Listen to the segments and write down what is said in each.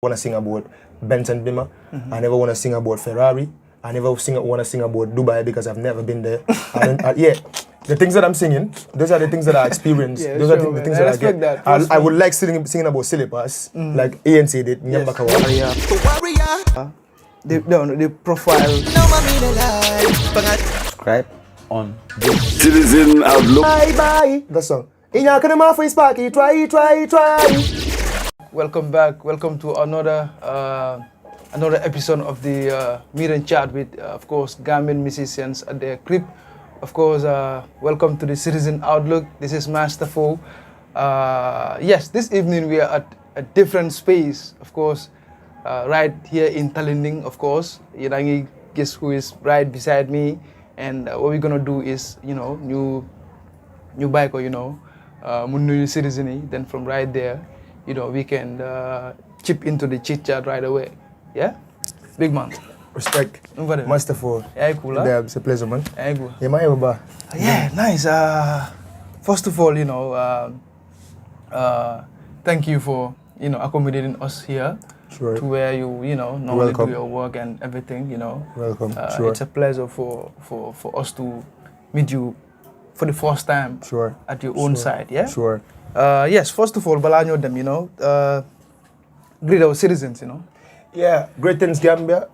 want to sing about Benson Bimmer. I never want to sing about Ferrari. I never want to sing about Dubai because I've never been there. The things that I'm singing, those are the things that I experience. Those are the things that I get. I would like singing about Silipas, like ANC did. Yes. The profile. Subscribe on Citizen Outlook. Bye. That song. Sparky, try. Welcome back. Welcome to another episode of the Meet and Chat with, of course, Gambian musicians at their crib. Of course, welcome to the Citizen Outlook. This is Master Fo. Yes, this evening we are at a different space, of course, right here in Talinding, of course. Irangi, guess who is right beside me, and what we're gonna do is, new bike, Munnu Citizen. Then from right there, we can chip into the chit chat right away. Yeah, big man. Respect. Master Fo. Yeah, cool. Yeah, it's a pleasure, man. Yeah, cool. Yeah, nice. First of all, thank you for accommodating us here. Sure. To where you normally do your work and everything. Welcome. Sure. It's a pleasure for us to meet you for the first time. Sure. At your own side. Yeah. Sure. Yes. First of all, Balanyo them. Greet our citizens. Yeah. Greetings, Gambia.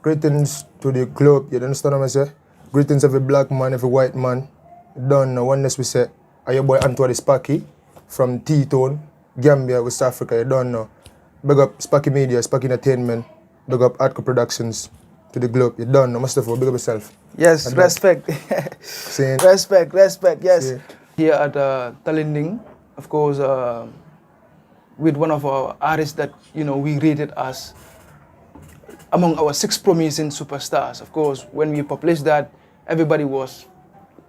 Greetings to the club. You understand what I say? Greetings every black man, every white man. Done. Oneness we say. Are your boy An2 Sparky from T-Tone, Gambia, West Africa. You don't know. Big up Sparky Media, Sparky Entertainment. Big up An2 Productions to the globe. You don't know. Mustafa, big up yourself. Yes, and respect. Respect. Yes. Yeah. Here at Talinding, of course, with one of our artists that we rated as among our 6 promising superstars. Of course, when we published that, everybody was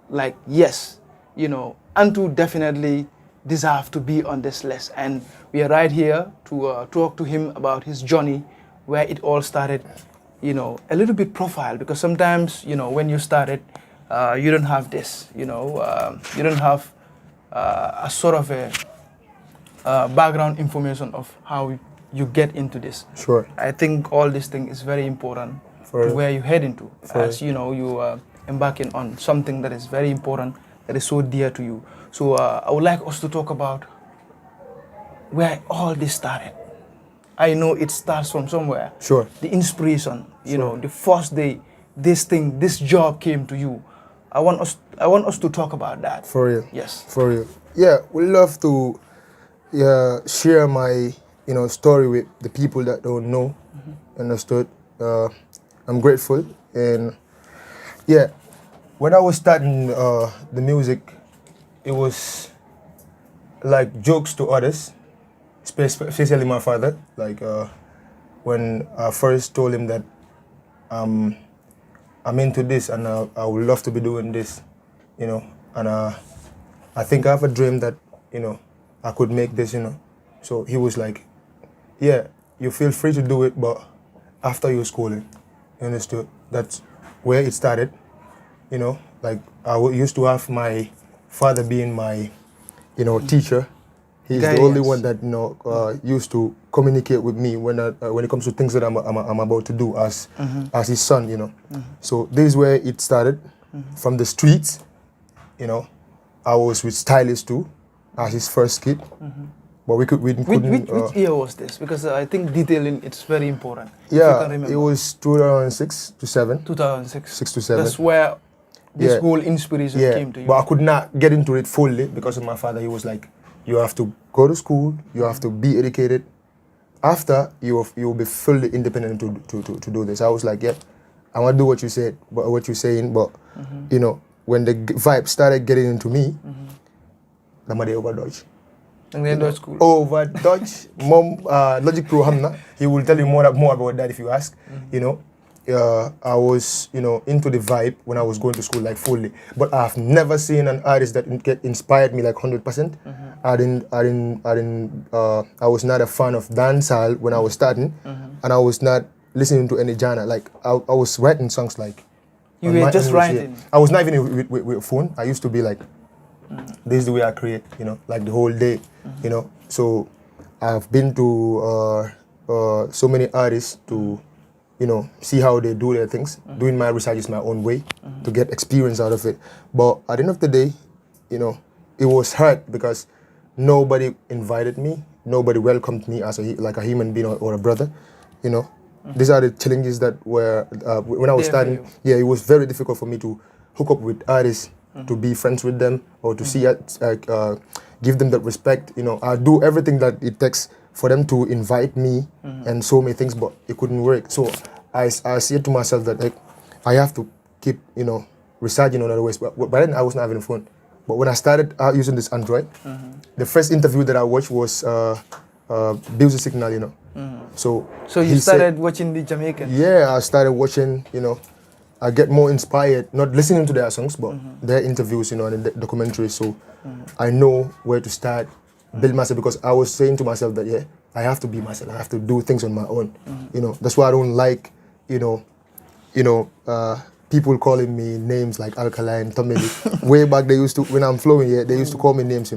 like, yes, An2 definitely deserve to be on this list. And we are right here to talk to him about his journey, where it all started, a little bit profile, because sometimes, when you started, you don't have this, you don't have a sort of a background information of how you get into this. Sure. I think all this thing is very important to where you head into, as you are embarking on something that is very important, that is so dear to you. So I would like us to talk about where all this started. I know it starts from somewhere. Sure. The inspiration, the first day this job came to you. I want us to talk about that. For real. Yes. For real. Yeah, we love to share my story with the people that don't know. Understood? I'm grateful, and yeah, when I was starting the music, it was like jokes to others, especially my father. Like when I first told him that I'm into this and I would love to be doing this, and I think I have a dream that I could make this, So he was like, yeah, you feel free to do it, but after your schooling. You understood? That's where it started. Like I used to have my father being my, teacher. He's the only one that used to communicate with me when it comes to things that I'm about to do as his son. So this is where it started, from the streets. I was with Stylist too, as his first kid. But we couldn't. Which year was this? Because I think detailing it's very important. Yeah, it was 2006 to 7. 2006. 6 to 7. That's where this whole inspiration came to you. But I could not get into it fully because of my father. He was like, you have to go to school, you have to be educated. After, you will be fully independent to do this. I was like, yeah, I want to do what you said, but what you're saying. But, when the vibe started getting into me, I'm going to overdodge. School. Over Dutch, Mom, Logic Pro Hamna. He will tell you more about that if you ask. I was, into the vibe when I was going to school, like fully. But I've never seen an artist that inspired me like 100%. I was not a fan of dancehall when I was starting, and I was not listening to any genre. Like I was writing songs like. You were just writing. I was not even with a phone. I used to be like, this is the way I create, like the whole day, So I've been to so many artists to, see how they do their things. Doing my research my own way to get experience out of it. But at the end of the day, it was hard because nobody invited me, nobody welcomed me as a human being or a brother. These are the challenges that were when I was starting. Yeah, it was very difficult for me to hook up with artists, to be friends with them, or to see give them that respect. I do everything that it takes for them to invite me and show me things, but it couldn't work. So I said to myself that I have to keep researching on other ways. But then I was not having a phone. But when I started using this Android, the first interview that I watched was Busy Signal. So you started watching the Jamaican? Yeah, I started watching. I get more inspired, not listening to their songs, but their interviews, and the documentaries. So I know where to start, build myself, because I was saying to myself that I have to be myself. I have to do things on my own. That's why I don't like people calling me names like Alkaline, Tommy. Way back they used to, when I'm flowing here, they used to call me names.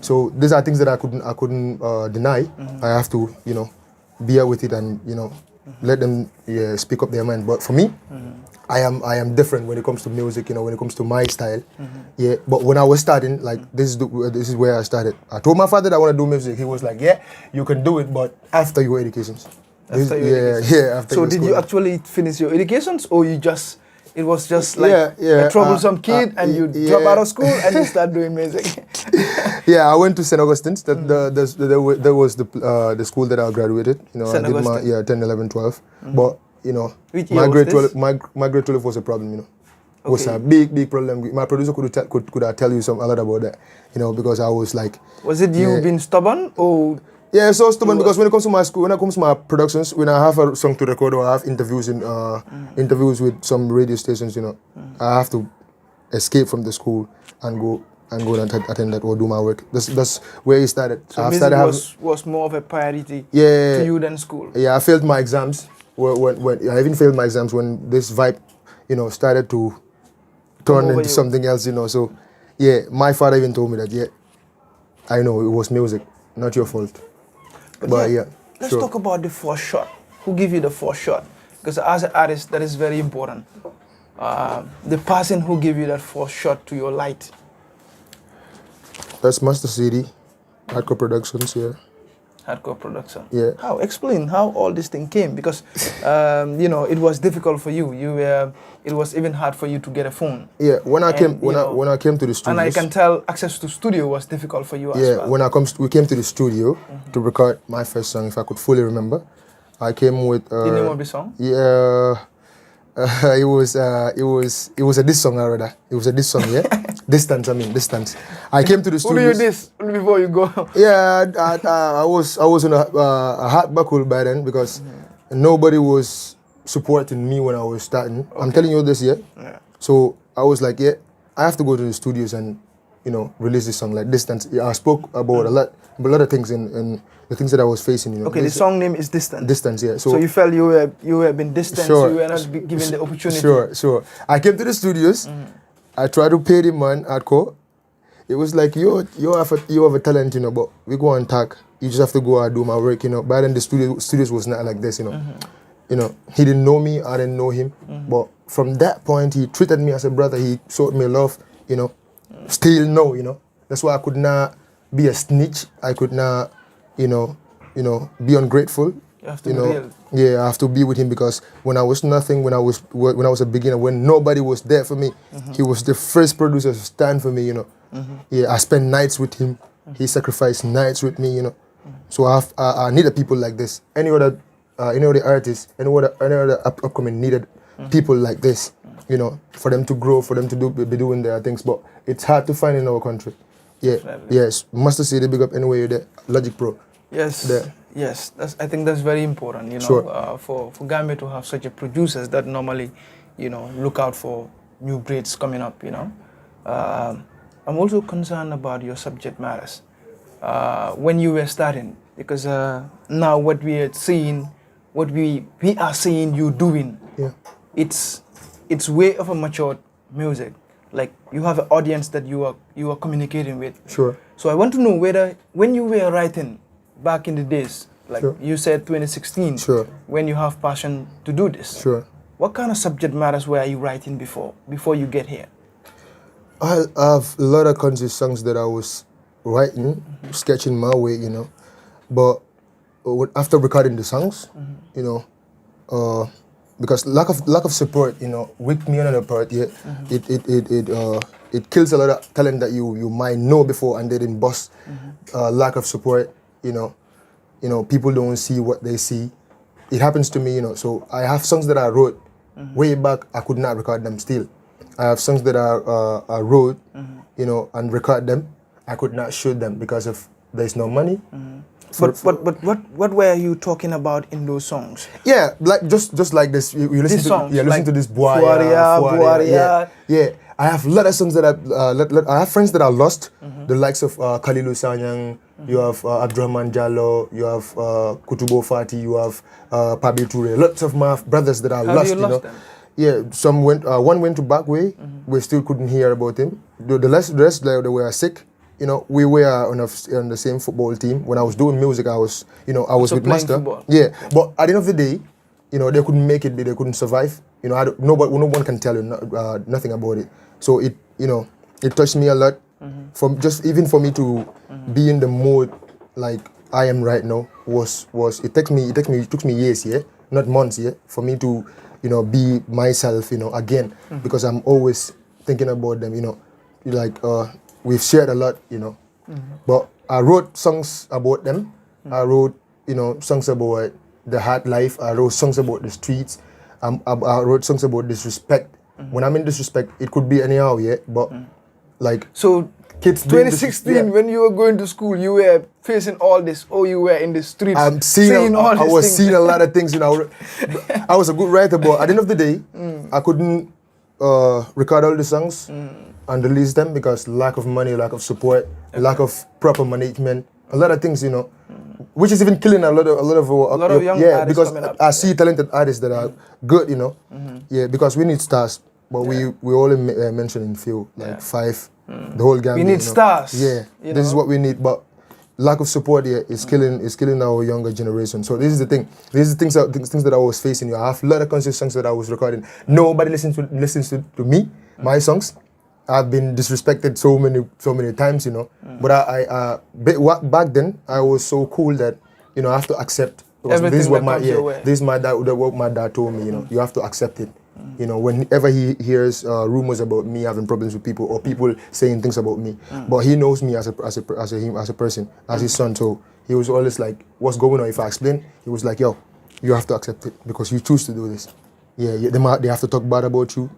So these are things that I couldn't deny. I have to bear with it and let them speak up their mind. But for me, I am different when it comes to music, when it comes to my style. Yeah, but when I was starting, like this is where I started. I told my father that I want to do music. He was like, "Yeah, you can do it, but after your educations." After your education. After. So did you actually finish your educations, or it was just like a troublesome kid and you drop out of school and you start doing music? Yeah, I went to St. Augustine's. That was the school that I graduated. I did my 10, 11, 12. But my grade 12, my grade 12 was a problem. It was a big problem. My producer could tell you a lot about that. Because I was like. Was it you being stubborn or? Yeah, so stubborn because when it comes to my school, when it comes to my productions, when I have a song to record or I have interviews interviews with some radio stations, I have to escape from the school and go and attend that or do my work. That's where it started. So music was more of a priority to you than school. Yeah, I failed my exams. When I even failed my exams when this vibe, started to turn into something else. So yeah, my father even told me that I know it was music, not your fault. But let's talk about the first shot. Who gave you the first shot? Because as an artist, that is very important. The person who gave you that first shot to your light. That's Master City, Hardcore Productions, Hardcore Production. Yeah. How? Explain how all this thing came, because it was difficult for you. It was even hard for you to get a phone. Yeah. When I came to the studios. And I can tell access to studio was difficult for you as well. Yeah. When we came to the studio to record my first song, if I could fully remember, I came with. The name of the song? Yeah. It was a diss song, rather. It was a diss song, Distance. I came to the studio. Who do you diss before you go? Yeah, I was on a hard buckle by then because nobody was supporting me when I was starting. Okay. I'm telling you this, yeah. So I was like, I have to go to the studios and release this song like Distance. Yeah, I spoke about a lot of things and the things that I was facing. Okay, the song name is Distance. Distance, yeah. So you felt you were been distant. Sure. You were not given the opportunity. Sure. I came to the studios. I tried to pay the man hardcore. It was like you have a talent, but we go and talk. You just have to go and do my work, But then the studios was not like this, He didn't know me, I didn't know him. But from that point, he treated me as a brother. He showed me love, Still no, That's why I could not be a snitch. I could not, be ungrateful. You have to be real. Yeah, I have to be with him because when I was nothing, when I was a beginner, when nobody was there for me, he was the first producer to stand for me. Yeah, I spent nights with him. He sacrificed nights with me. So I needed people like this. Any other artist, any other upcoming needed people like this. For them to grow, for them to be doing their things. But it's hard to find in our country. Yeah, definitely. Yes. Master City, big up anyway. There, Logic Pro. Yes. There. Yes. I think that's very important. Sure. For Gambia to have such a producers that normally, look out for new breeds coming up. I'm also concerned about your subject matters. When you were starting, because now what we are seeing, what we are seeing you doing, it's way of a matured music. Like you have an audience that you are communicating with. Sure. So I want to know whether when you were writing back in the days, Like Sure. you said 2016, Sure. when you have passion to do this. Sure. What kind of subject matters were you writing before you get here? I have a lot of country songs that I was writing, sketching my way, But after recording the songs, because lack of support, with me on the part, it kills a lot of talent that you might know before and they didn't bust. Lack of support, people don't see what they see. It happens to me, So I have songs that I wrote way back. I could not record them still. I have songs that I wrote, and record them. I could not shoot them because of there's no money. But what were you talking about in those songs? Yeah, like just like this. You listen These to songs, listen like to this Buaria. Yeah. I have a lot of songs that I have friends that I lost. The likes of Khalilu Sanyang. You have Abdurrahman Jallo. You have Kutubo Fati. You have Pabi Toure. Lots of my brothers that I lost. You lost them? Yeah, some went. One went to Backway. We still couldn't hear about him. The rest they were sick. We were on the same football team. When I was doing music, I was with Master. Football. Yeah, but at the end of the day, they couldn't make it. They couldn't survive. No one can tell you nothing about it. So it touched me a lot. Even for me to be in the mood like I am right now it took me years, not months, for me to be myself, again, because I'm always thinking about them, we've shared a lot, but I wrote songs about them. I wrote, songs about the hard life. I wrote songs about the streets. I wrote songs about disrespect. When I'm in disrespect, it could be anyhow, but like so. Kids 2016, when you were going to school, you were facing all this, or you were in the streets I'm seeing all I these was things. seeing a lot of things, I was a good writer, but at the end of the day, I couldn't record all the songs and release them because lack of money, lack of support, lack of proper management, a lot of things, which is even killing a lot of young artists because coming up. I see talented artists that are good, because we need stars, but we only mentioning few, like 5. The whole Gambia. We need stars. Yeah, this is what we need, but lack of support here is killing our younger generation. So this is the thing. These are things that I was facing. I have a lot of conscious songs that I was recording. Nobody listens to me, my songs. I've been disrespected so many times, But I back then I was so cool that I have to accept. Everything This is what that comes your way. this is what my dad told me. You have to accept it. Whenever he hears rumors about me having problems with people or people saying things about me, but he knows me as a person, as his son. So he was always like, "What's going on?" If I explain, he was like, "Yo, you have to accept it because you choose to do this." Yeah, they have to talk bad about you.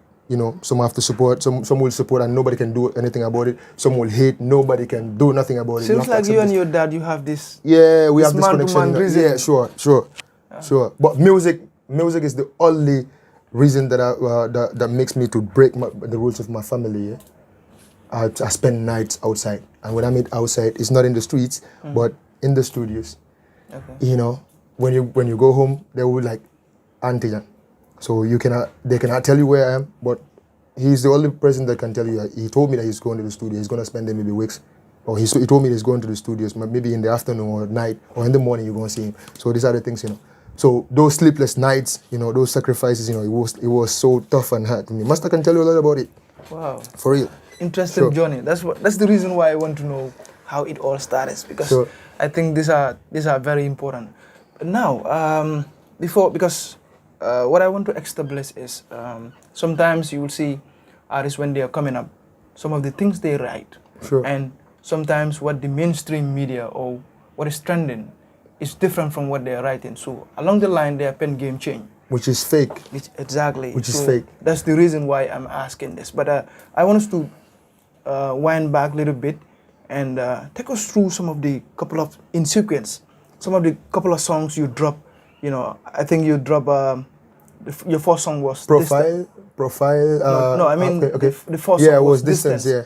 Some have to support, some will support, and nobody can do anything about it. Some will hate, nobody can do nothing about it. Seems like you and your dad, you have this. Yeah, we have this man-to-man connection. reason. Yeah, sure. But music is the only reason that that makes me to break the rules of my family. Yeah? I spend nights outside, and when I mean outside, it's not in the streets, but in the studios. Okay. When you go home, they will like An2. So they cannot tell you where I am, but he's the only person that can tell you. He told me that he's going to the studio. He's going to spend there maybe weeks. Or he told me he's going to the studios, maybe in the afternoon or night or in the morning you're going to see him. So these are the things, So those sleepless nights, those sacrifices, it was so tough and hard to me. Master can tell you a lot about it. Wow. For real. Interesting journey. That's the reason why I want to know how it all started, because I think these are very important. But now, what I want to establish is sometimes you will see artists when they are coming up, some of the things they write, and sometimes what the mainstream media or what is trending is different from what they are writing. So along the line, their pen game change. Which is fake. Exactly. Which is fake. That's the reason why I'm asking this. But I want us to wind back a little bit and take us through some of the couple of, in sequence, some of the couple of songs you drop. I think you drop, your first song was Profile. No, I mean okay. the first song it was Distance, yeah.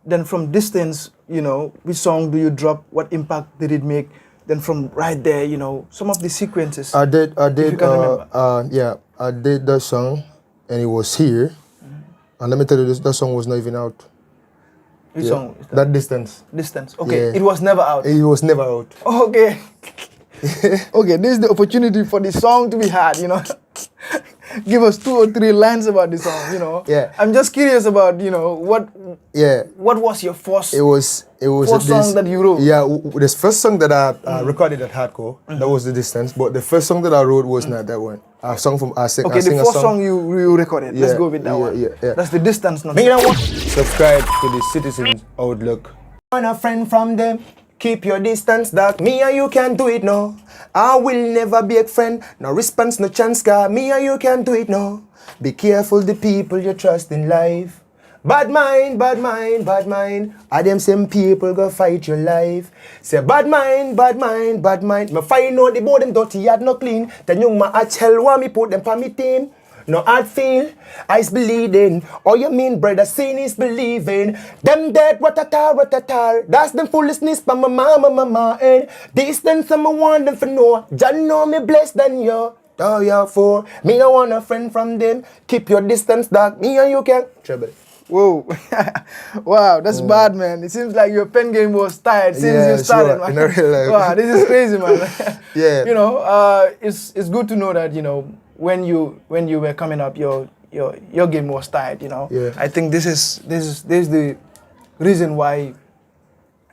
Then from Distance, which song do you drop? What impact did it make? Then from right there, some of the sequences. I did. If you can remember. I did that song, and it was here. And let me tell you, that song was not even out. Which song is that Distance. Distance. Okay, Yeah. it was never out. It was never out. Okay. Okay, this is the opportunity for the song to be had, you know. Give us 2 or 3 lines about the song, you know. Yeah. I'm just curious about, you know, what was your first It was first song that you wrote? Yeah, this first song that I recorded at Hardcore, that was The Distance. But the first song that I wrote was not that one. I sung from I sing. Okay, I sing the a first song you recorded. Let's Yeah, go with that one. yeah. That's The Distance. Not Subscribe to the Citizens Outlook. Want a friend from them? Keep your distance, dog. Me and you can't do it, no. I will never be a friend. No response, no chance, car. Me and you can't do it, no. Be careful the people you trust in life. Bad mind, bad mind, bad mind. Are them same people go fight your life. Say bad mind, bad mind, bad mind. Me find out the both them dirty yard no clean. Then young man I tell why me put them for me team. No heart feel, eyes bleeding. All you mean, brother, seeing is believing. Them dead, ratatar. That's them foolishness, but my mama, and distance, I want them for know. Jah know me blessed than you. Oh, yeah, for me, I want a friend from them. Keep your distance, dog. Me and you can trouble. Whoa. Wow, that's bad, man. It seems like your pen game was tired since you started, sure. man. In real life. Wow, this is crazy, man. Yeah. You know, it's good to know that, you know, when you were coming up, your game was tired, you know. Yeah. I think this is the reason why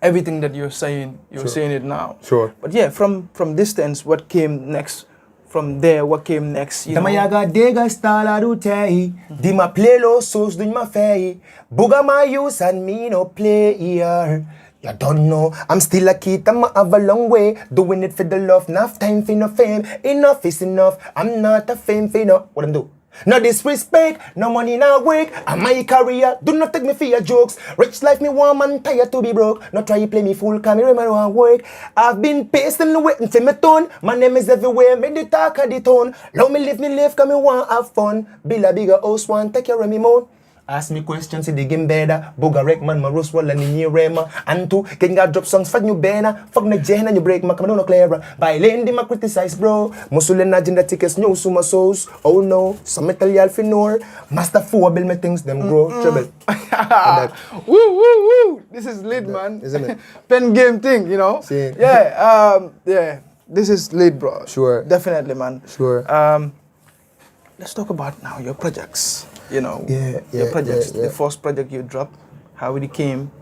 everything that you're saying saying it now. Sure. But yeah, from Distance, what came next? From there, what came next? You know? Damayaga dega stala do tei. Di ma play low sos do ma fei. Buga my use and me no play here. You don't know, I'm still a kid, I'ma have a long way. Doing it for the love, enough time for no fame. Enough is enough, I'm not a fame for no. What I'm do? No disrespect, no money, no work. And my career, do not take me for your jokes. Rich life, me warm and tired to be broke. Not try to play me fool, cause me remember want work. I've been pacing, waiting for me tone. My name is everywhere, me the talk of the tone. Love me live, cause me want have fun. Build a bigger house, want take care of me more. Ask me questions, see the game better. Boga wreck man, my rose wall and the new rema. An2, getting got drop songs, fuck you banner. Fuck na jen and you break my come no clearer. By lane, they ma criticize, bro. Musulin na jin the tickets, new suma souls. Oh no, some metal yal finor. Master four build me things, them grow. Trouble. Woo. This is lit, man. Isn't it? Pen game thing, you know? See. Yeah, yeah. This is lit, bro. Sure. Definitely, man. Sure. Let's talk about now your projects. You know, Yeah, your projects. yeah. The first project you dropped, how it came,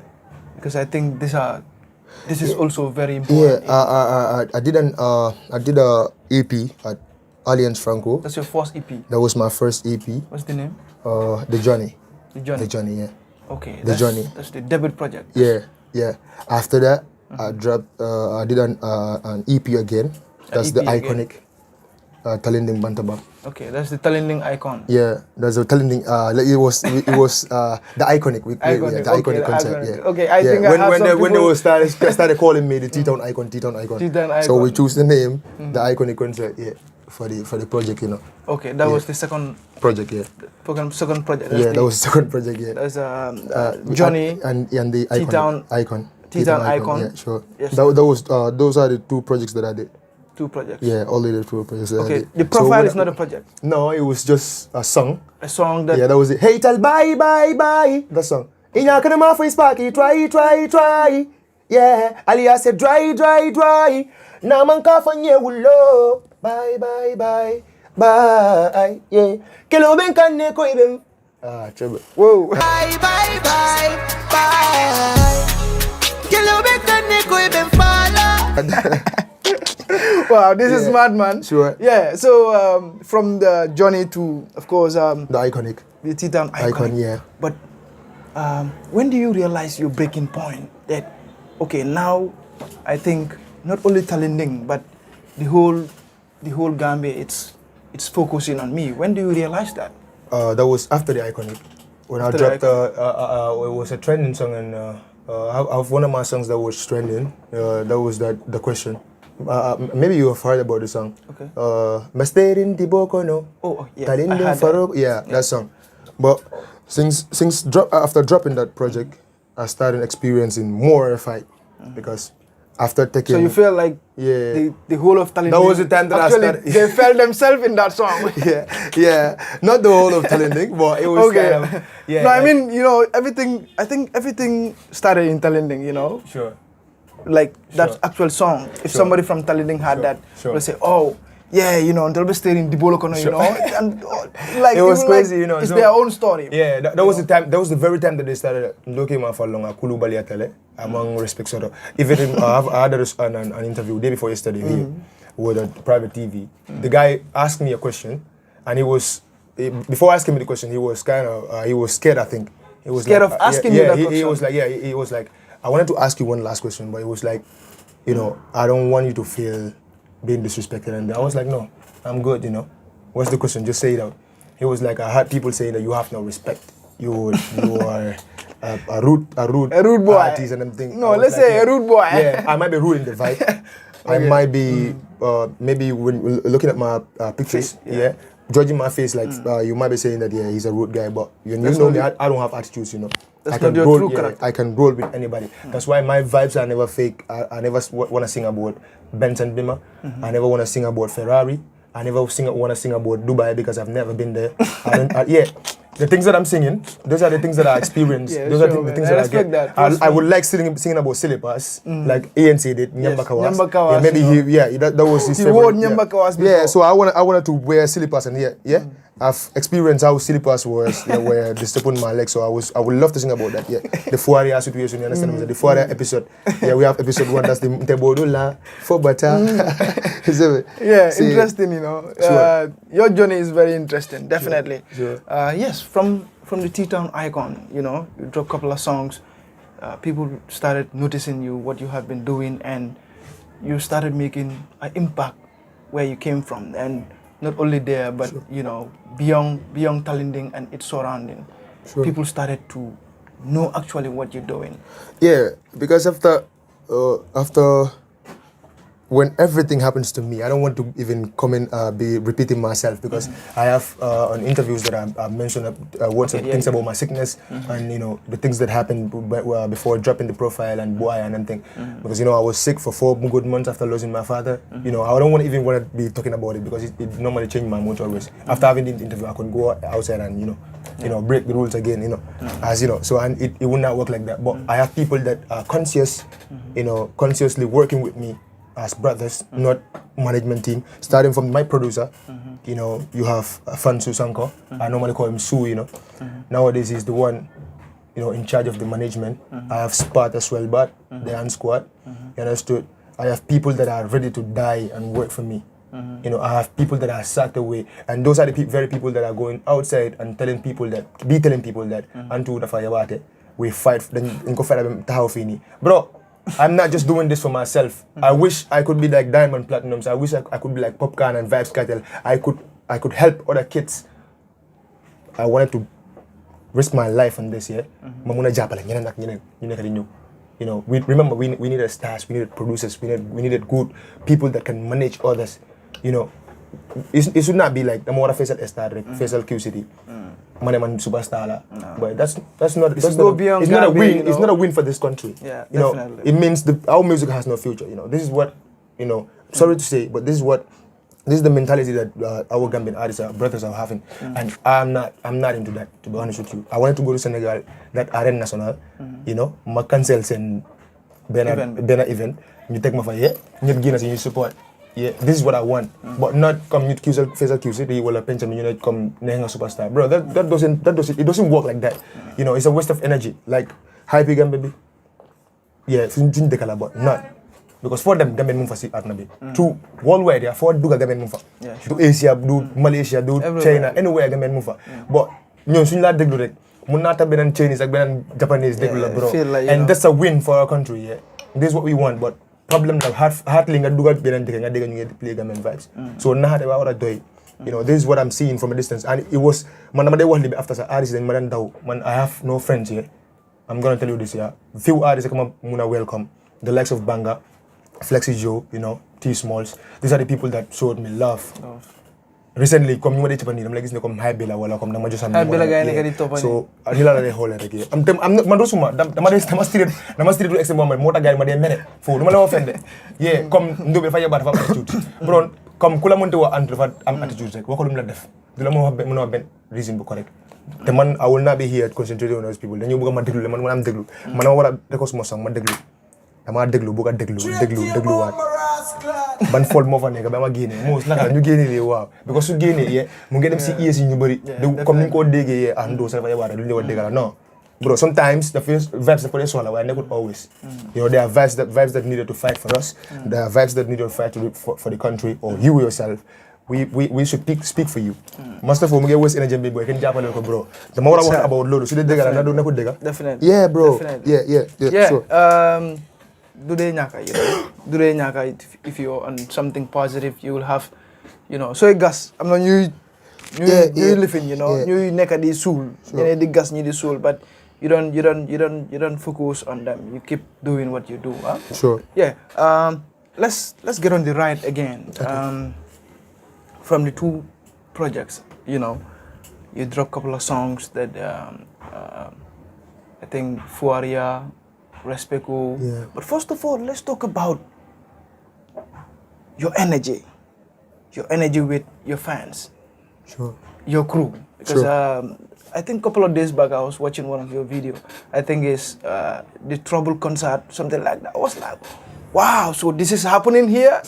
because I think this is also very important. Yeah, I did a EP at Alliance Franco. That's your first EP. That was my first EP. What's the name? The Journey. The Journey. The Journey, yeah. Okay. The Journey. That's the debut project. Yeah. After that, I dropped. I did an EP again. That's the EP again. iconic Talinding Bantabang. Okay, that's the Talinding icon. Yeah, that's a Talinding. It was the iconic. The Iconic, iconic okay, concept. iconic. Yeah. Okay, I think I when have when some they when they people- were started calling me the T-Town icon. T-Town So we icon. choose the name, the iconic concept. Yeah, for the project, you know. Okay, that was the second Project, yeah. second project. Yeah, that was the second project. Yeah. That's Johnny. and the T-Town icon. T-Town icon. Yeah, sure. Yes. That was those are the 2 projects that I did. 2 projects. Yeah, only the 2 projects that I Okay, did. the So profile when is not a project. No, it was just a song. A song that. Yeah, that was it. Hey, tell bye. That song. Inya kana ma for Sparky, try. Yeah, Alia said dry. Na man ka for nye wulo. Bye. Yeah. Kelo ben kan ne ko ibem. Trouble. Whoa. Bye. Kilo be kane ko ibem fala. Wow, this is Yeah. mad, man. Sure. Yeah. So from the Johnny to, of course, The iconic. the T-Town icon. Yeah. But when do you realize your breaking point? That okay, now I think not only Talinding but the whole Gambia, it's focusing on me. When do you realize that? That was after the iconic. When After I the dropped, it was a trending song, and I have one of my songs that was trending. That was the question. Maybe you have heard about the song. Okay. Masterin di Boko no. Oh yeah, I Talinding heard Faro. Yeah, that song. But after dropping that project, I started experiencing more fight because after taking. So you feel like Yeah. the whole of Talinding. That was the time that I actually, started- they felt themselves in that song. yeah, not the whole of Talinding, but it was Okay. kind of, yeah. No, I like- mean, you know, everything. I think everything started in Talinding. You know, Sure. like that actual song. If somebody from Talinding had that, they'll say, oh, yeah, you know, and they'll be staring Dibolo Kono, you know, and like it was crazy, like, you know. It's their own story. Yeah, that was the time. That was the very time that they started looking for long Kulu Baliatele among respect sort of. Even I had an interview day before yesterday here with a private TV. The guy asked me a question, and he was before asking me the question, he was kind of he was scared. I think he was scared like, of asking you that question. He was like, I wanted to ask you one last question, but it was like, you know, I don't want you to feel being disrespected, and I was like, no, I'm good, you know. What's the question? Just say it out. He was like, I heard people saying that you have no respect. You are a rude boy artist and everything. No, let's say a rude boy. Yeah, I might be rude in the vibe. Okay. I might be maybe when looking at my pictures, judging my face, like you might be saying that he's a rude guy, but you know me, I don't have attitudes, you know. That's not your true character. I can roll with anybody. That's why my vibes are never fake. I never want to sing about Benz and Bimmer. I never want to sing about Ferrari. I never want to sing about Dubai because I've never been there. The things that I'm singing, those are the things that I experience. Those are the things that I get. I would like singing about Silipas, like ANC did, Nyambakawas. Nyambakawas, that was his favorite. He wore Nyambakawas before. Yeah, so I wanted to wear Silipas, and I've experienced how Silipas was, were disturbing my legs. So I would love to sing about that. Yeah, the Fuaria situation. You understand? The Fuaria episode. Yeah, we have episode 1. That's the Tebodula for Bata. Interesting. You know, your journey is very interesting. Definitely. Sure. Yes, from the T-Town icon. You know, you drop a couple of songs. People started noticing you, what you have been doing, and you started making an impact where you came from, and not only there, but you know, beyond Talinding and its surrounding, people started to know actually what you're doing. Yeah, because after when everything happens to me, I don't want to even come and be repeating myself, because I have on interviews that I mentioned things about my sickness and you know the things that happened before dropping the profile and boy and everything. Because you know I was sick for 4 good months after losing my father. You know I don't want to be talking about it, because it normally changed my mood always. After having the interview, I could go outside and you know break the rules again. You know, as you know, so and it would not work like that. But I have people that are conscious, you know, consciously working with me as brothers, not management team. Starting from my producer, you know, you have Fansu Sanko. I normally call him Su, you know. Nowadays he's the one, you know, in charge of the management. I have Spat as well, but the An squad. You understood? I have people that are ready to die and work for me. You know, I have people that are sacked away, and those are the very people that are going outside and telling people that An2 the fire we fight. Then in Kofa bro. I'm not just doing this for myself. I wish I could be like Diamond Platinums. I wish I could be like Popcorn and Vibes Cartel. I could help other kids. I wanted to risk my life on this, yeah. You know, we needed stars, we needed producers, we needed good people that can manage others. You know, it should not be like the more facial star, facial QCD. Man superstar, but that's not a win. You know? It's not a win for this country. Yeah, you know, definitely. it means our music has no future. You know, this is what, you know. Sorry to say, but this is the mentality that our Gambian artists, our brothers are having, and I'm not into that. To be honest with you, I wanted to go to Senegal, that Arène Nationale. You know, ma cancel sen Bena event. You take my fire, you give us your support. Yeah, this is what I want, but not come with facial QC. They will pinch me, you know, come near a superstar, bro. That doesn't work like that. You know, it's a waste of energy. Like hype again, baby. Yeah, but not because for them, Gambian move for Nabi. To worldwide, yeah, for do Gambian move. To Asia, do Malaysia, do China, anywhere Gambian move. But you know, soon that degree, Munata ben Chinese, like ben Japanese degree, bro. Like, and that's a win for our country. Yeah, this is what we want, but. Problem that hardly nga dugal benen deke nga dega ñu play Gambian vibes. So na ba wara doy. You know, this is what I'm seeing from a distance, and it was man dama dey wax li after sa artist dañ ma dan daw. Man I have no friends here. I'm going to tell you this here. Few artists come muna welcome. The likes of Banga, Flexi Joe, you know, T-Smallz. These are the people that showed me love. Recently, come ñu ma dey Japan, I'm like gis ne comme High Bella wala comme dama just am. High Bella gay nek di topani. So, hila la dey xolé rek. I'm not man dosuma dama street du extreme moment mota gaay ma dey méré. Fo duma la offende. Yeah, comme ndobe fa yabat fa attitude. Bro, comme kula monte wa entre fa am attitude rek. Waxulum la def. Du la mo wax ben reason bu correct. Te man I will not be here concentrating on those people. Dañu bëgg ma déglu man am déglu. Man wara rekos mo song ma déglu. dama déglu bu ko déglu waat ban fol moo fa nekk ba ma génnee moos naka ñu génnee lee waaw because su génnee yee mu ngi dem si ears yi ñu bëri comme ni ñu ko déggee yee An2 sa dafa yabaare lu ñu war a dégg la non bro sometimes the first vibes dafa dee soxla waaye nekkul always you know there are vibes that needed to fight for us there are vibes that needed to fight for the country or you yourself we should speak for you. Master for mu ngi waste energy bi boy kenn jàppale ko bro dama war a wax about loolu su dee dégg la na nekkul dégg definitely yeah bro yeah sure do they ñàkka if you're on something positive you will have sooy gas am na ñuy lifin ñuy nekk di suul ñeneen di gas ñi di suul but you don't focus on them you keep doing what you do sure let's get on the ride again from the two projects you drop a couple of songs that I think Fuaria Respectful. But first of all, let's talk about your energy with your fans, your crew. Because I think a couple of days back I was watching one of your videos. I think it's the Trouble concert, something like that. I was like, wow, so this is happening here?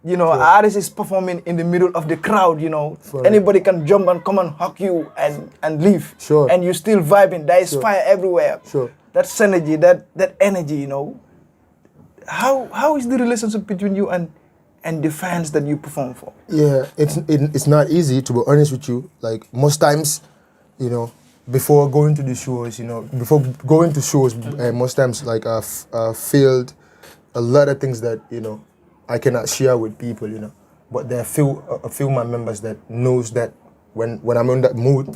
Artist is performing in the middle of the crowd, Anybody can jump and come and hug you and leave. And you're still vibing. There is fire everywhere. That synergy, that energy, How is the relationship between you and the fans that you perform for? Yeah, it's not easy, to be honest with you. Like most times, before going to the shows, most times like I've failed a lot of things that I cannot share with people, But there are a few of my members that knows that when I'm in that mood,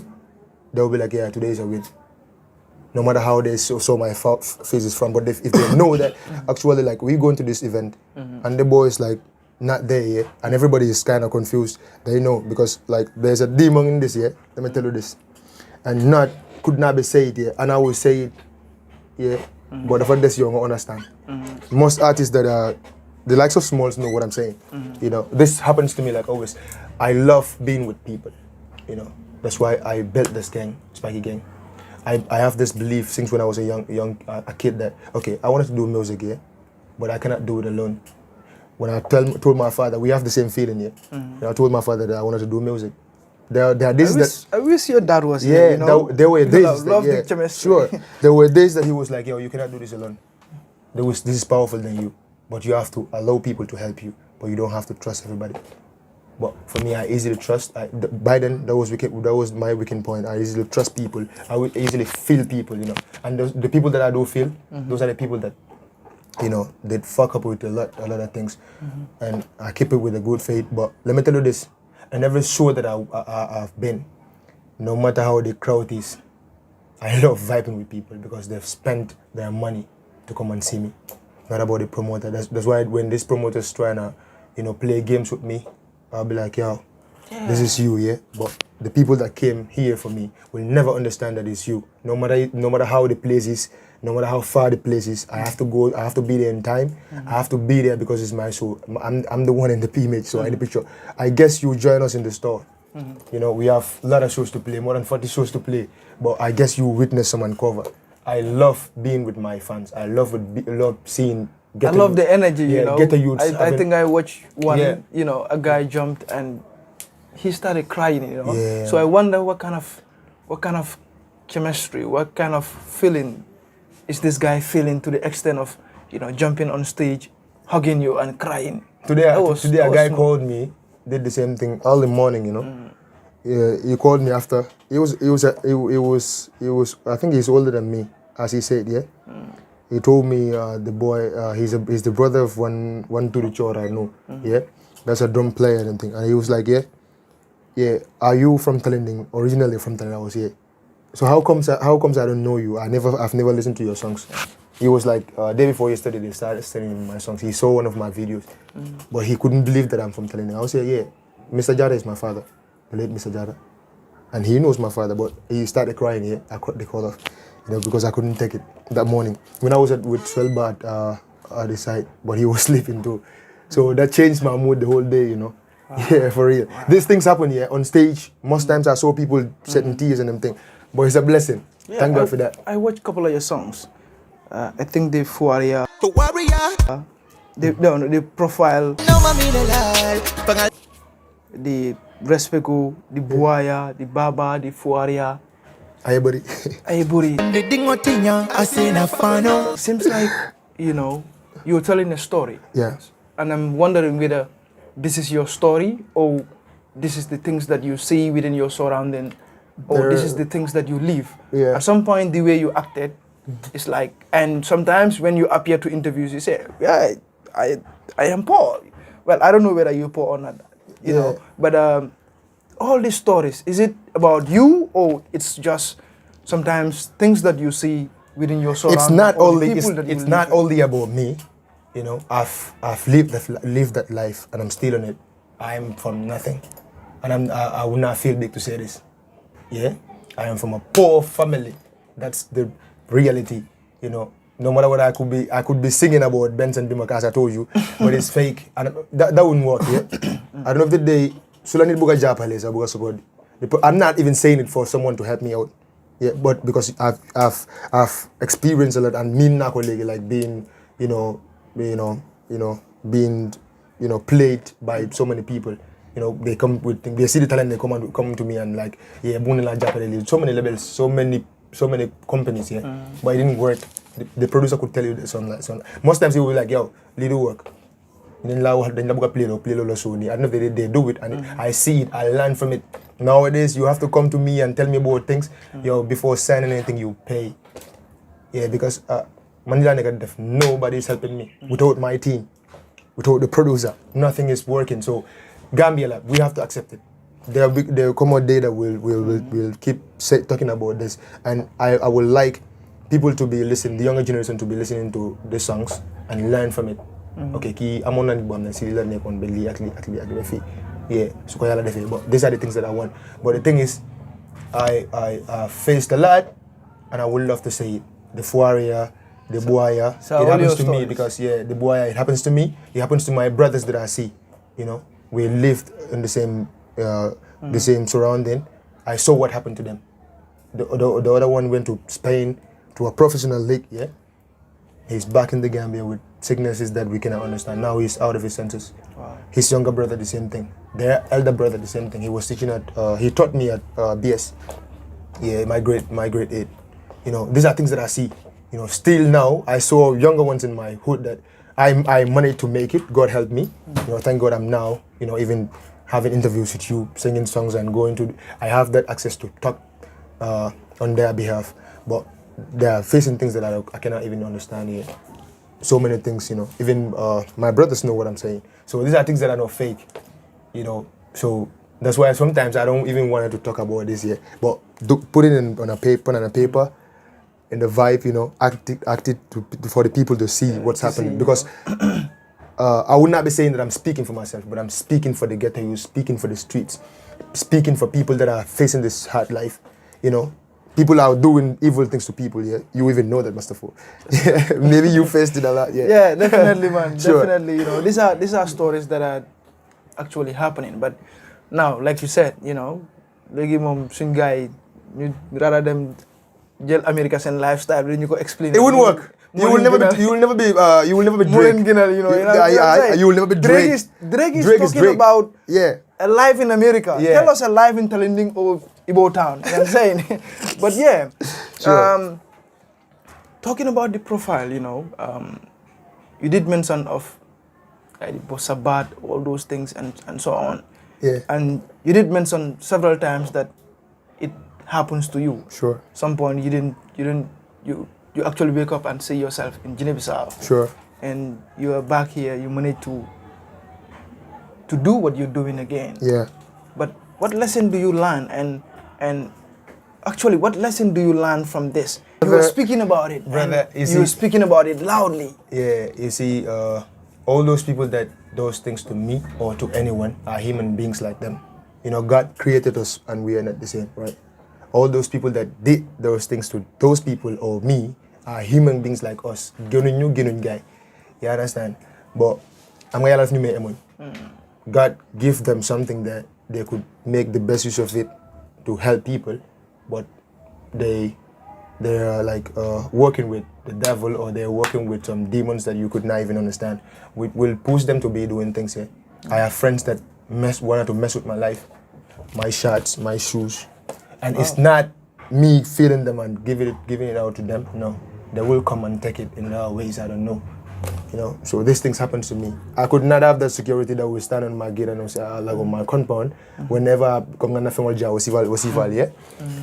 they'll be like, yeah, today is a win. No matter how they saw my faces from, but if they know that actually like we going to this event and the boy is like not there yet and everybody is kind of confused, they know because like there's a demon in this, let me tell you this, and could not be said here, and I will say it, but for this you won't understand. Most artists that are the likes of Smalls know what I'm saying. This happens to me like always. I love being with people, That's why I built this gang, Sparky gang. I have this belief since when I was a kid that, okay, I wanted to do music here, but I cannot do it alone. When I told my father, we have the same feeling here. I told my father that I wanted to do music. There are days I wish your dad was here, there were days the chemistry. Sure. There were days that he was like, yo, you cannot do this alone. This is powerful than you. But you have to allow people to help you, but you don't have to trust everybody. But for me, I easily trust. By then, that was my weakened point. I easily trust people. I would easily feel people, And the people that I do feel, those are the people that, they fuck up with a lot of things. And I keep it with a good faith. But let me tell you this, in every show that I've been, no matter how the crowd is, I love vibing with people because they've spent their money to come and see me. Not about the promoter. That's why when this promoter is trying to, play games with me, I'll be like, yo, this is you, But the people that came here for me will never understand that it's you. No matter how the place is, no matter how far the place is, I have to go. I have to be there in time. I have to be there because it's my show. I'm the one in the image, so in the picture. I guess you join us in the store. We have a lot of shows to play, more than 40 shows to play. But I guess you witness some uncover. I love being with my fans. I love seeing. I love the energy, Get the youths. I think I watched one, a guy jumped and he started crying, So I wonder what kind of chemistry, what kind of feeling is this guy feeling to the extent of, jumping on stage, hugging you and crying. Today a guy called me, did the same thing early morning, Yeah, he called me after. He was. I think he's older than me, as he said. He told me the boy. He's the brother of one to the chore I know. That's a drum player and thing. And he was like, yeah. Are you from Talending? Originally from Talending, I was here. So how comes I don't know you? I've never listened to your songs. He was like, day before yesterday they started sending my songs. He saw one of my videos, but he couldn't believe that I'm from Talending. I was like, yeah, Mr. Jada is my father. The late Mr. Jada. And he knows my father, but he started crying I cut the call off, because I couldn't take it that morning. When I was with Swellbart at the side, but he was sleeping too. So that changed my mood the whole day, Wow. Yeah, for real. Wow. These things happen here on stage. Most times I saw people shedding tears and them things, but it's a blessing. Thank God for that. I watched a couple of your songs. I think the Fuaria For warrior. The profile, No mami na lal. Pangal. the Respeco, the Buaya, the Baba, the Fuaria, Ayebori. Ayeburi. The dingo tinya. I say na fano. Seems like, you're telling a story. Yeah. And I'm wondering whether this is your story or this is the things that you see within your surrounding or this is the things that you live. Yeah. At some point, the way you acted is like, and sometimes when you appear to interviews, you say, yeah, I am poor. Well, I don't know whether you're poor or not, you know, but all these stories, is it about you or it's just sometimes things that you see within your surroundings? It's not only about me. You know, I've lived that life and I'm still on it. I'm from nothing, and I will not feel big to say this. Yeah, I am from a poor family. That's the reality. You know, no matter what I could be singing about Benson Bimak as I told you, but it's fake, and that wouldn't work. Yeah, I don't know if the day Sulani Buga Japales I Buga support. I'm not even saying it for someone to help me out. Yeah, but because I've experienced a lot and me na colleague like being being played by so many people. You know, they come with things, they see the talent, they come to me and like, yeah, Bunila Japanese, so many levels, so many companies here. But it didn't work. The producer could tell you the song. Most times he will be like, yo, little work. Then play Sony. I don't know if they do it and I see it, I learn from it. Nowadays you have to come to me and tell me about things. Yo, before signing anything you pay. Yeah, because Manila negative, nobody is helping me. Without my team, without the producer, nothing is working. So Gambia, we have to accept it. There will come a day that we'll keep talking about this, and I would like people to be listening, the younger generation to be listening to the songs and learn from it. Okay, I'm on the see learn on belly actually yeah, so but these are the things that I want. But the thing is, I faced a lot, and I would love to say it. The Fuaria, the Buaya, it happens to me because the Buaya, it happens to me. It happens to my brothers that I see. You know, we lived in the same surrounding. I saw what happened to them. The other one went to Spain to a professional league. Yeah, he's back in the Gambia with sicknesses that we cannot understand. Now he's out of his senses. Wow. His younger brother, the same thing. Their elder brother, the same thing. He was teaching at. He taught me at BS. Yeah, my grade 8. You know, these are things that I see. You know, still now, I saw younger ones in my hood that I managed to make it. God help me. You know, thank God I'm now, even having interviews with you, singing songs and I have that access to talk on their behalf. But they are facing things that I cannot even understand yet. So many things, even my brothers know what I'm saying. So these are things that are not fake, So that's why sometimes I don't even want to talk about this yet. But put it on a paper, in the vibe, act it for the people to see what's happening. Because I would not be saying that I'm speaking for myself, but I'm speaking for the ghetto youth, speaking for the streets, speaking for people that are facing this hard life. People are doing evil things to people. Yeah, you even know that, Mustafa. Maybe you faced it a lot. Yeah. Yeah, definitely, man. Sure. Definitely. These are stories that are actually happening. But now, like you said, legi mom suñ guy rather than jail America and lifestyle, then you go explain. It wouldn't work. You will never be Drake. You will never be Drake. Drake is talking about a life in America. Yeah. Tell us a life in Talinding or Ibo Town. You know what I'm saying? But yeah, Sure. Talking about the profile, you did mention of Sabat, all those things and so on. Yeah. And you did mention several times that it happens to you. Sure. Some point you actually wake up and see yourself in Guinea-Bissau. Sure. And you are back here, you manage to do what you're doing again. Yeah. But what lesson do you learn and actually what lesson do you learn from this? You were speaking about it. Brother, you were speaking about it loudly. Yeah, you see, all those people that those things to me or to anyone are human beings like them. God created us and we are not the same, right? All those people that did those things to those people or me are human beings like us. Guy. You understand? But I'm going to new God give them something that they could make the best use of it to help people, but they are like working with the devil or they're working with some demons that you could not even understand. We'll push them to be doing things here. I have friends that wanted to mess with my life, my shirts, my shoes. And it's not me feeding them and giving it out to them. No, they will come and take it in other ways I don't know. You know, so these things happen to me. I could not have the security that will stand on my gate and say, like on my compound, whenever I come to yeah.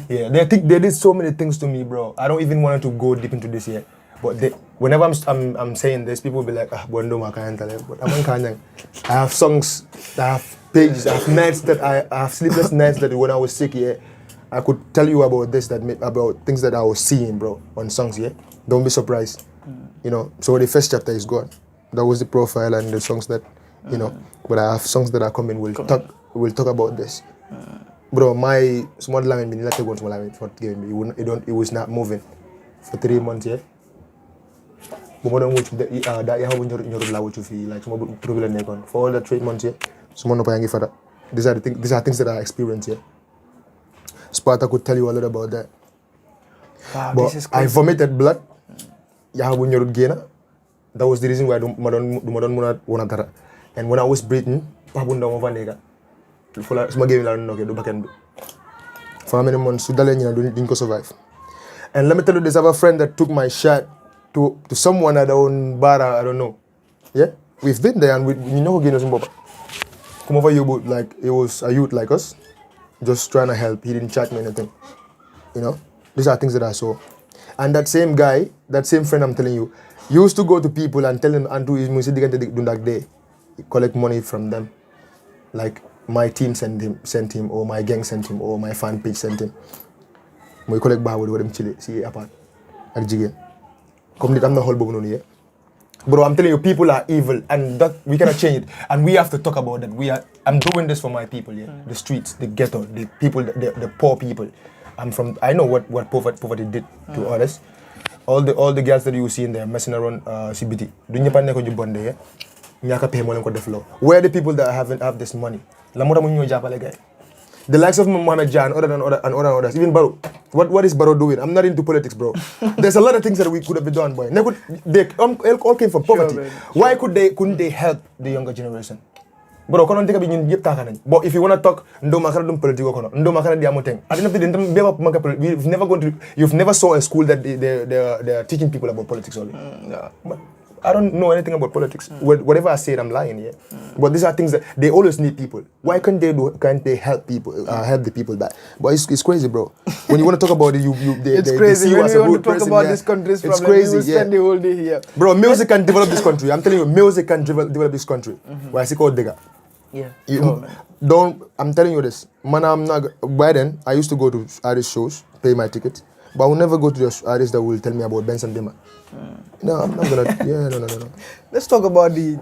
Yeah, they did so many things to me, bro. I don't even want to go deep into this yet. But whenever I'm saying this, people will be like, Bondo, I can't tell you. But I have songs, I have pages, I have nights I have sleepless nights that when I was sick, yeah, I could tell you about this, about things that I was seeing, bro, on songs, yeah. Don't be surprised. You know, so the first chapter is gone. That was the profile and the songs that, you know, but I have songs that are coming. We'll talk about this. Bro, my small language, it was not moving for 3 months, yeah. But more than that, you have like for all the 3 months, yeah. These are things that I experienced, yeah. Sparta could tell you a lot about that. Wow, but this is crazy. I vomited blood. That was the reason why I don't want to. And when I was breathing, for how many months didn't survive. And let me tell you, there's a friend that took my shot to someone at own bar, I don't know. Yeah? We've been there and you know who come over you, but like it was a youth like us, just trying to help. He didn't chat me anything. You know? These are things that I saw. And that same guy, that same friend I'm telling you, used to go to people and tell them An2 is music collect money from them. Like my team sent him, or my gang sent him, or my fan page sent him. We collect bar with them chile, see apart. Like jiggen. Come I'm the whole book here. Bro, I'm telling you, people are evil and that we cannot change it. And we have to talk about that. I'm doing this for my people, yeah. The streets, the ghetto, the people, the poor people. I know what poverty did to others. All the girls that you see in there messing around CBT. Where are the people that have this money? The likes of Mohammed Jan, others, even Baro. What is Baro doing? I'm not into politics, bro. There's a lot of things that we could have done, boy. They all came from poverty. Sure, why couldn't they help the younger generation? Bro, but if you want to talk, you've never saw a school that they're teaching people about politics only. Yeah. But I don't know anything about politics. Whatever I said, I'm lying, yeah. But these are things that they always need people. Why can't they help people, help the people back? But it's crazy, bro. When you want to talk about it, It's they crazy. see you When as you a want rude to talk person, about yeah. this country's It's problem, crazy, you will spend the whole day here. Bro, music can develop this country. I'm telling you, music can develop this country. Why is it called Digger? Yeah. I'm telling you this. Man, by then, I used to go to artist shows, pay my tickets, but I will never go to the artists that will tell me about Benson Dima. No, I'm not gonna, no. Let's talk about the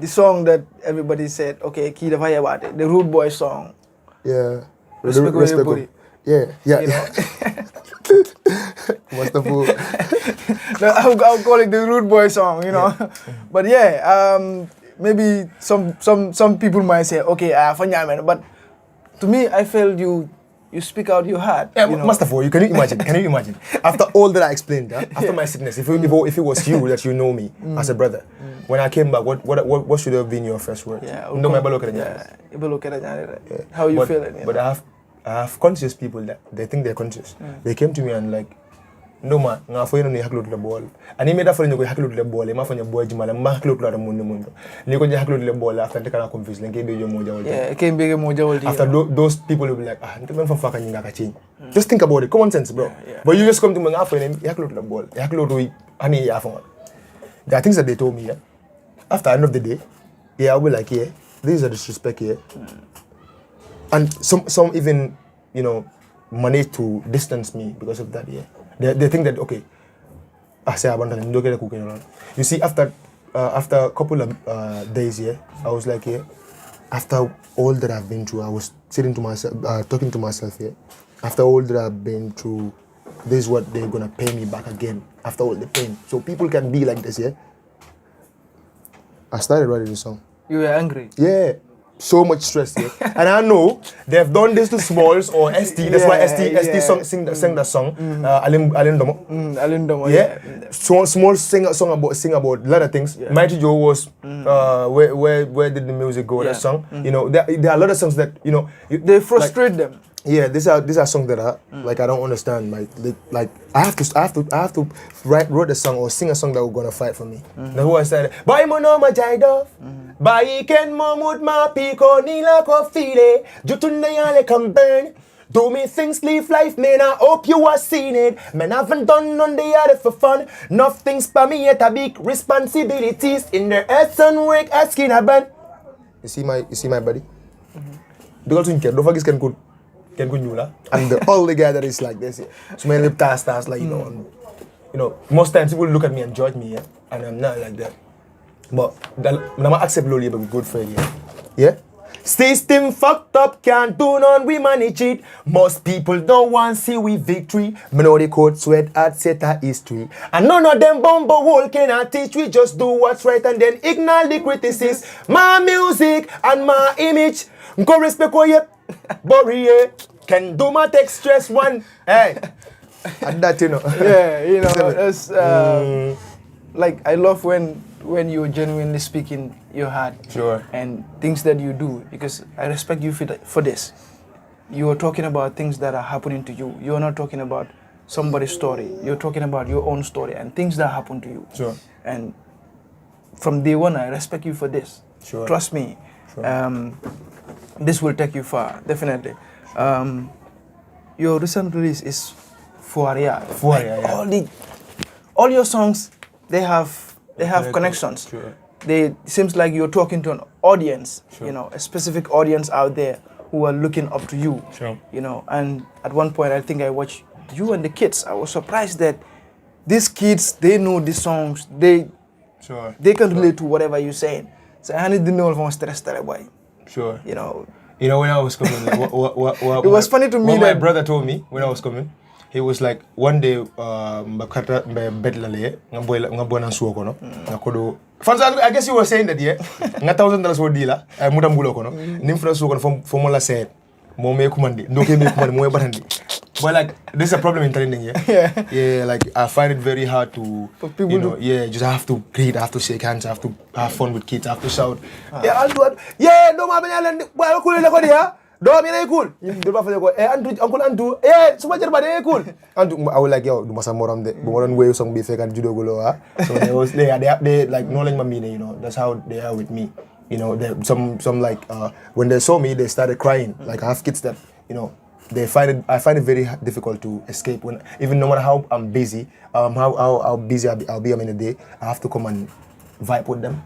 song that everybody said, okay, Kida Vaya about it, the Rude Boy song. Yeah. Respect where you put it. Yeah. You know? Wonderful. I'll call it the Rude Boy song, you know. Yeah. But yeah, maybe some people might say, okay, but to me, I felt you speak out your heart. Yeah, you know? Mustafa, can you imagine? After all that I explained, after my sickness, if it was you that you know me as a brother, when I came back, what should have been your first word? Yeah, Yeah. How you feeling? You but know? I have conscious people that they think they're conscious. They came to me and like, no man, nga fo yeno ni haklo to the ball. Ani me da fo nyoko haklo to the ball, ma fo nya boy jimala ma haklo to the mundo. Ni ko nya haklo to the ball after they kana confused like be yo moja. Yeah, came big moja woldi. After those people will be like, nte men fa ka nyinga ka change. Just think about it, common sense, bro. Yeah. But you just come to me nga fo yeno haklo to the ball. Haklo to ani ya fo. There are things that they told me, yeah. After the end of the day, yeah, I'll be like, yeah, these are disrespect here. And some even, you know, manage to distance me because of that, yeah. They think that, okay, I say abandon, don't get a cooking around. You see, after a couple of days, yeah, I was like, yeah, after all that I've been through, I was sitting to myself, talking to myself, yeah. After all that I've been through, this is what they're gonna pay me back again. After all the pain, so people can be like this, yeah. I started writing the song. You were angry? Yeah, so much stress here. And I know they've done this to Smalls or ST. That's why ST sang that song. Alin Domo. Alin Domo. Yeah. So Smalls sing about a lot of things. Yeah. Mighty Joe was where did the music go? Yeah. That song. You know, there are a lot of songs that They frustrate them. Yeah, these are songs that I don't understand. Like I have to write a song or sing a song that we're gonna fight for me. The who I said, "Boy mo no ma jaidov, boy ken mo mut ma piko nila ko file, jutun na yale come burn." Do me things, live life, man, I hope you are seen it. Man, I haven't done none the other for fun. Nothing's for me yet, a big responsibilities in their heads and work asking a band. You see my buddy? The girl don't forget can good. I'm the only guy that is like this. So many lip stars like most times people look at me and judge me, yeah? And I'm not like that. But I'm accept lowly but good for you. Yeah? System fucked up, can't do none, we manage it. Most people don't want to see we victory. Me know the code, sweat, art, set a history. And none of them bumble wall cannot teach. We just do what's right and then ignore the criticism. My music and my image. Go respect what you Borie can do my text stress one. Hey. And that Yeah, it's like I love when you're genuinely speaking your heart. Sure. And things that you do, because I respect you for this. You are talking about things that are happening to you. You're not talking about somebody's story. You're talking about your own story and things that happen to you. Sure. And from day one, I respect you for this. Sure. Trust me. Sure. This will take you far, definitely. Your recent release is Fuaria. Yeah. All your songs, they have connections. Sure. It seems like you're talking to an audience, Sure. a specific audience out there who are looking up to you. Sure. And at one point I think I watched you and the kids. I was surprised that these kids, they know these songs. They can relate to whatever you're saying. So I didn't know if I was stressed that way. Sure. You know when I was coming, what it was funny to me what that my brother told me when I was coming. He was like, one day, mbakata bed lale, ngaboy nang suwa ko no, ngakodo. Fansa, I guess you were saying that yeah, nga $1,000 wo deala, mutam gulo ko no, nimfra suwa ko for mola said, mo me kumandi, no ke me kumandi, mo batandi. But like, there's a problem in trending, yeah. Yeah, like I find it very hard to, for people just have to greet, I have to shake hands, I have to have fun with kids, I have to shout. Yeah, I'll do it. Yeah, no ma benyalen, well cool le ko dia. Do me cool. You ba fa ko uncle An2. Suma jarba de cool. An2 I was like yo, du masa moram de. Bu moron way song bi fekan judo gulo ha. So they like knowledge my meaning, that's how they are with me. Some like when they saw me they started crying. Like I have kids that, I find it very difficult to escape when even no matter how I'm busy, how busy I'll be in a day, I have to come and vibe with them,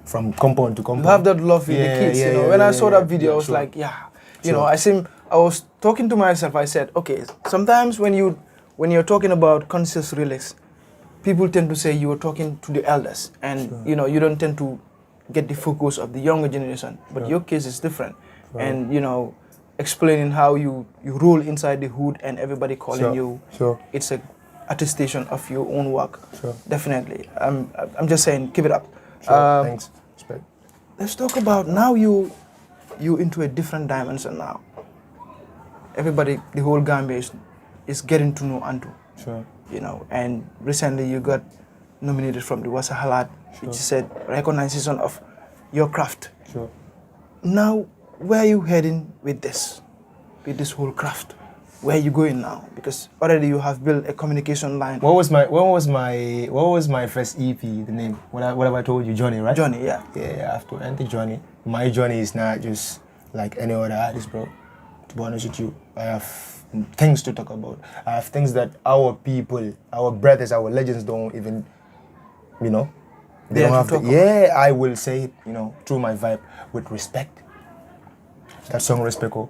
from compound to compound. You have that love with the kids, When I saw that video, I was sure. like, I was talking to myself, I said, okay, sometimes when you're talking about conscious release, people tend to say you are talking to the elders and, sure. You don't tend to get the focus of the younger generation, but your case is different. Right. And, explaining how you roll inside the hood and everybody calling you, it's a attestation of your own work. Sure. Definitely. I'm just saying, keep it up. Sure. Thanks. Respect. Let's talk about now you into a different dimension now. Everybody, the whole Gambia is getting to know An2. Sure. And recently you got nominated from the Wasa Halat, which said recognition of your craft. Sure. Now, where are you heading with this whole craft? Where are you going now? Because already you have built a communication line. What was my first EP? The name? What have I told you? Johnny, right? Johnny, yeah. Yeah, I have to enter Johnny. My journey is not just like any other artist, bro. To be honest with you, I have things to talk about. I have things that our people, our brothers, our legends don't even, they don't have to. Yeah, I will say it, through my vibe with respect. That song, Respecto,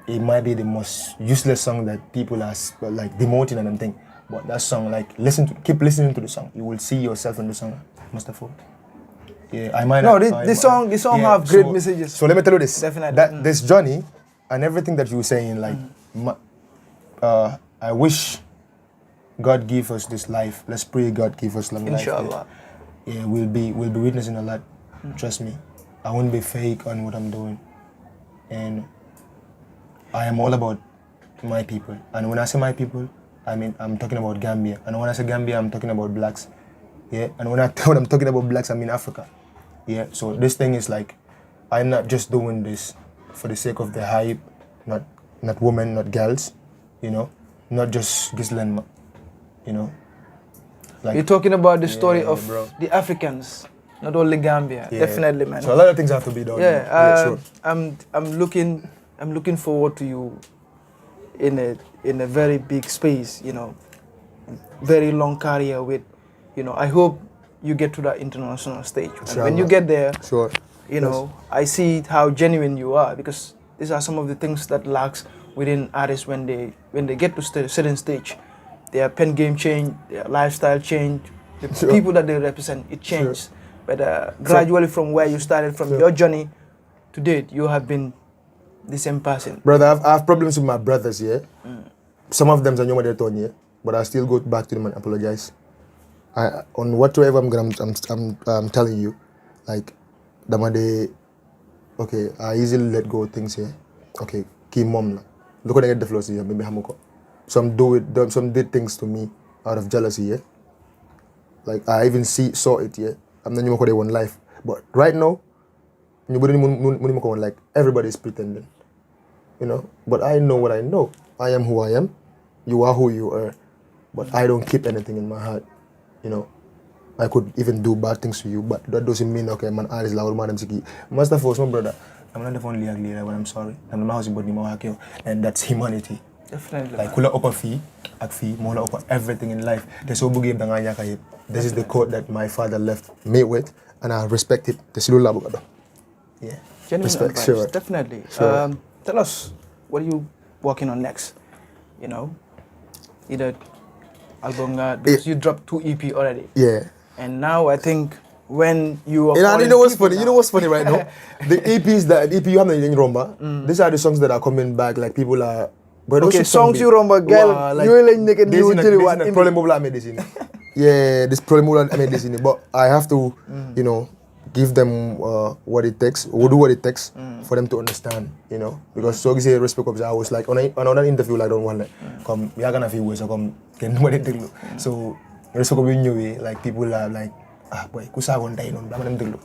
it might be the most useless song that people are like demoting and everything. But that song, like, keep listening to the song. You will see yourself in the song, Mustafa. Yeah, I might. No, this song have great messages. So let me tell you this. Definitely. This journey and everything that you were saying, like, I wish God give us this life. Let's pray God give us long life. Inshallah. Yeah, we'll be witnessing a lot. Trust me. I won't be fake on what I'm doing. And I am all about my people. And when I say my people, I mean, I'm talking about Gambia. And when I say Gambia, I'm talking about blacks. Yeah. And when I'm talking about blacks, I mean Africa. Yeah. So this thing is like, I'm not just doing this for the sake of the hype, not women, not girls, you know, not just Gisland, you know. Like, you're talking about the story yeah, of bro. the Africans, not only Gambia. Yeah. Definitely, man. So a lot of things have to be done. Yeah, Sure. I'm looking forward to you in a very big space, you know, very long career with, you know, I hope you get to that international stage. And when you get there, sure. you know, I see how genuine you are, because these are some of the things that lacks within artists when they get to certain stage. Their pen game change, their lifestyle change, the Sure. people that they represent, it changes. But gradually from where you started, from your journey to date, you have been the same person. Brother, I have problems with my brothers, yeah. Some of them are new mother tongue, yeah. But I still go back to them and apologize. On whatever I'm telling you, like, okay, I easily let go of things here. Okay, keep mom. Look at the flows here, maybe hamuko. Some did things to me out of jealousy, yeah. Like, I even saw it, yeah. I'm not even one life. But right now, like, everybody is pretending, you know. But I know what I know. I am who I am. You are who you are. But I don't keep anything in my heart, you know. I could even do bad things to you, but that doesn't mean, okay, man, I is loud, madam Siki. Master Force, my brother, I'm not the only ugly, but I'm sorry. I'm not about you, and that's humanity. Definitely. Like, kula upper fee, mola upper everything in life. This is the quote that my father left me with, and I respect it. Yeah. Genuine Respect, advice, sure. definitely. Sure. Tell us, what are you working on next? You know, either album, because you dropped 2 EP already. Yeah. And now I think when you are And you know what's funny? now, You know what's funny right now? The EP you have in Romba, these are the songs that are coming back. Like, people are. But okay, songs you Romba, girl, like, you will make a new problem I made this in. Yeah, this problem I made this in. But I have to, you know, give them what it takes, or do what it takes for them to understand, you know. Because so you say respect of I was like on another interview, like, don't want like come we are gonna feel ways, so come can what it do. So respect of you, like, people are like, ah boy, kusa one day on them do.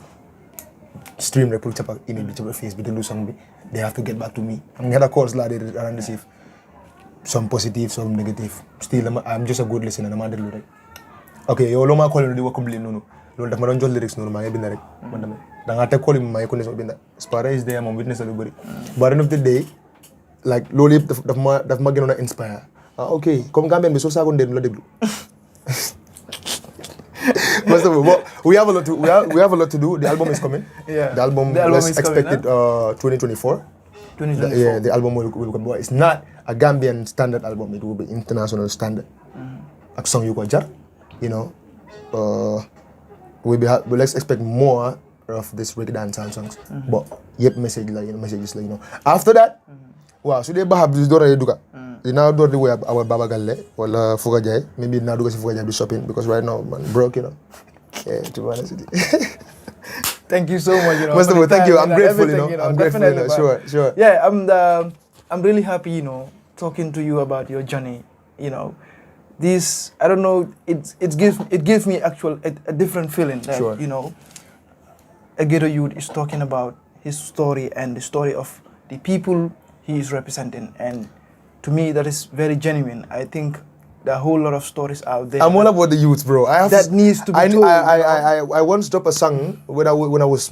Stream the put up image to face with the do song, they have to get back to me. I'm gonna calls like around the safe. Some positive, some negative. Still I'm just a good listener, I'm not like. Okay, yo loma call no complain no. Lol daf ma don jot lyrics no ma bind rek man dama da nga tek call ma ko ne so bind. Sparky is there, mom witness lu bari. But end of the day, like lolly daf ma gënon inspire. Ah okay, comme Gambian bi so sa ko ndem la deglu. First of all, we have a lot to do. The album is coming. Yeah. The album is expected 2024. 2024. Yeah, the album will come. But it's not a Gambian standard album. It will be international standard. A song you got jar, you know. Let's expect more of this reggae dancehall songs. But yep, messages like you know. After that, wow, so they bahab this door eduka. They now do the way our Baba Galle or Fuga Jai. Maybe now do Fuga Jai do shopping because right now man broke, you know. Yeah, to be honest with you. Thank you so much, you know. Most of all, thank you. I'm grateful, everything, you know. I'm grateful, you know. Sure. Yeah, I'm really happy, you know, talking to you about your journey, you know. This, I don't know, it gives me a different feeling that, Sure. you know, a ghetto youth is talking about his story and the story of the people he is representing, and to me that is very genuine. I think there are a whole lot of stories out there. I'm all about the youth, bro. Needs to be told. I once dropped a song when I was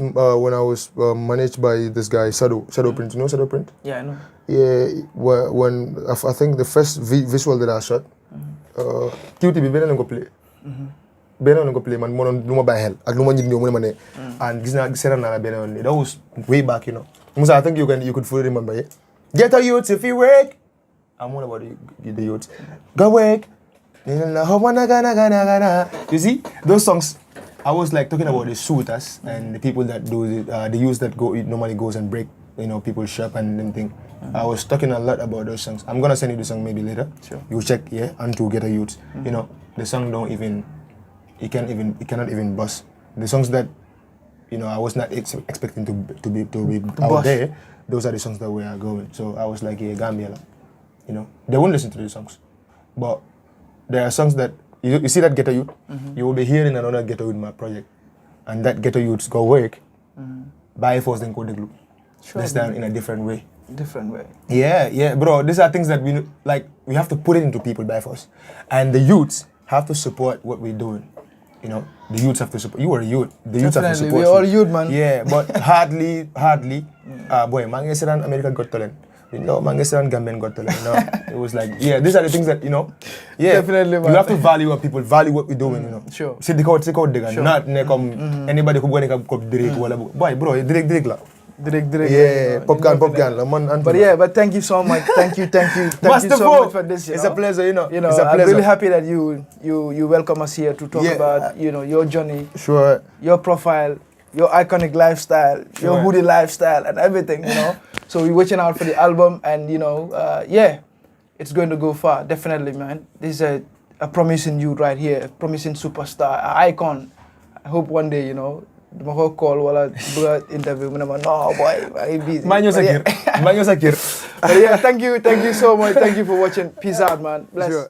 managed by this guy Shadow Print. You know Shadow Print? Yeah, I know. Yeah, when I think the first visual that I shot, QTB beneen ko play. Beneen ko play man monon luma bay hell ak luma nit ñoo mu ne ma ne. And gis na seetaan naa beneen that was way back, you know. Musa, I think you could fully remember it. Get a youth if you work. I'm all about the youth. Go work. You see those songs. I was like talking about the shooters and the people that do the youths that normally goes and break, you know, people's shop and everything. I was talking a lot about those songs. I'm gonna send you the song maybe later. Sure. You check, yeah, An2 Get a Youth. You know, the song it cannot even bust. The songs that you know, I was not expecting to be out bust. there. Those are the songs that we are going. So I was like, yeah, Gambia, like, you know, they won't listen to the songs, but there are songs that you see that ghetto youth, you will be hearing another ghetto youth my project, and that ghetto youths go work by force then go the group. Sure, That's done in a different way. Different way. Yeah, bro. These are things that we have to put it into people by force, and the youths have to support what we're doing. You know, the youths have to support. You are a youth. The youths have to Definitely, support. we're all youth, man. Yeah, but hardly. Boy, man, America Got Talent. You know, man, Gambian Got Talent. No, it was like, yeah, these are the things that, you know. Yeah, Definitely, man. You have to value what people value what we're doing. You know. Sure. See the code, Sure. Not anybody who go direct wala. Boy, bro, direct la. Direct. Yeah, pop gun, man. But yeah, but thank you so much. Thank you Master so much for this. It's a pleasure, you know. You know, it's a I'm pleasure. really happy that you welcome us here to talk about, you know, your journey, Sure. your profile, your iconic lifestyle, your hoodie lifestyle, and everything. You know, so we're watching out for the album, and you know, yeah, it's going to go far, definitely, man. This is a promising youth right here, a promising superstar, an icon. I hope one day, you know, the whole call while I interview, no boy, I'm busy. Man, you're But yeah, thank you so much. Thank you for watching. Peace out, man. Bless. Sure.